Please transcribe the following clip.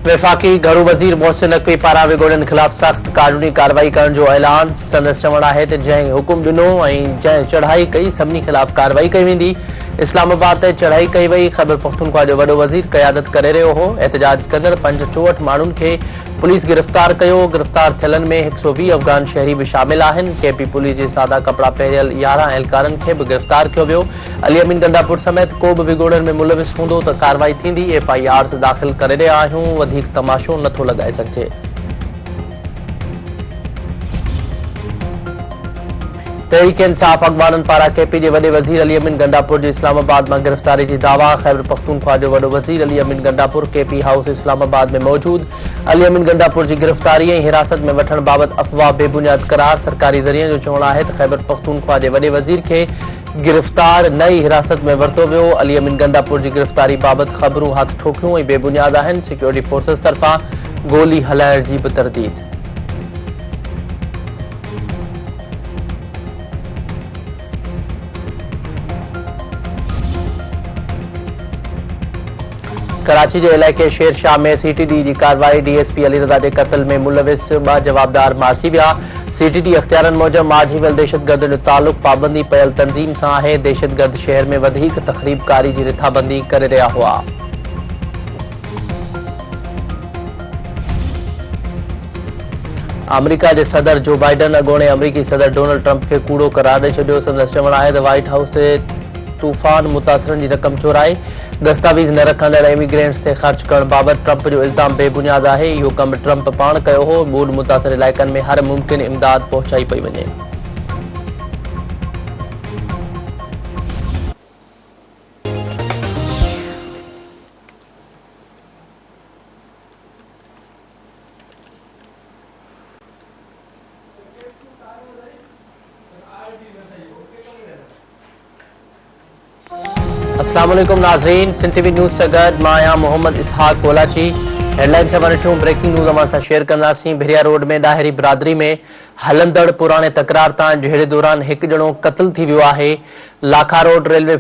वफाकी घरू वज़ीर मोहसिन नकवी पारां विगोड़नि खिलाफ़ सख़्त कानूनी कार्रवाई करण जो ऐलान। संदसि चवणु आहे त जंहिं हुकुम ॾिनो ऐं जंहिं चढ़ाई कई सभिनी खिलाफ़ कार्रवाई कई वेंदी। इस्लामाबाद ते चढ़ाई कई वई। ख़ैबर पख्तूनख्वा जो वॾो वज़ीर क़यादत करे रहियो हो। एहतजाज कंदड़ 64 माण्हुनि खे पुलिस गिरफ़्तार कयो। गिरफ़्तार थियलनि में 120 अफ़गान शहरी भी शामिल आहिनि। केपी पुलिस जे सादा कपड़ा पहिरियल 11 एहलकारनि खे बि गिरफ़्तार कयो वियो। अली अमीन गंडापुर समेत को बि विगोड़नि में मुलविस हूंदो त कार्रवाई थींदी। FIRs दाख़िल करे रहिया आहियूं। वधीक तमाशो नथो लॻाए सघिजे। तहरीक इंसाफ अॻवाननि पारां केपी जे वॾे वज़ीर अली अमीन गंडापुर जी इस्लामाबाद मां गिरफ़्तारी जी दावा। ख़ैबर पख्तूनख्वा जो वॾो वज़ीर अली अमीन गंडापुर केपी हाउस इस्लामाबाद में मौजूद। अली अमीन गंडापुर जी गिरफ़्तारी ऐं हिरासत में वठण बाबति अफ़वाह बेबुनियाद करार। सरकारी ज़रिए जो चवणु आहे त ख़ैबर पख्तूनख्वा जे वॾे वज़ीर खे गिरफ़्तार नई हिरासत में वरितो वियो। अली अमीन गंडापुर जी गिरफ़्तारी बाबति ख़बरूं हथ ठोकियूं ऐं बेबुनियाद आहिनि। सिक्योरिटी फोर्सेस तरफ़ां गोली हलाइण जी बि तरदीद। कराची के इलाके शेरशाह में CTD की कार्रवाई। DSP अली रज़ा के कत्ल में मुलविस 2 जवाबदार मारसी विया। CTD अख्तियारन मूजब मारजी वियल दहशतगर्द जो ताल्लुक पाबंदी पयल तंजीम से है। दहशतगर्द शहर में वधीक तखरीबकारी की रिथाबंदी करे रहा हुआ। अमेरिका के सदर जो बाइडन अगोणे अमरीकी सदर डोनाल्ड ट्रंप के कूड़ो करार दे छो। संदसि चवणु आहे त व्हाइट हाउस से तूफान मुतासरन की रकम चोराए दस्तावेज न रखंदड़ इमिग्रेंट्स से खर्च करण बाबत ट्रंप जो इल्जाम बेबुनियाद है। यो कम ट्रंप पान कयो हो। बूढ़ मुतासर इलाकन में हर मुमकिन इमदाद पहुंचाई पई वने। अस्सलाम वालेकुम नाज़रीन, सिंध टीवी न्यूज़ से गॾु मां आहियां मोहम्मद इसहाक कोलाची। हेडलाइन 7 ब्रेकिंग न्यूज़ अवां सां शेयर कंदासीं। भिरिया रोड में ॾाहिरी बिरादरी में हलंदड़ पुराणे तकरार तां जहिड़े दौरान हिकु ॼणो क़त्ल थी वियो आहे। लाखा रोड रेलवे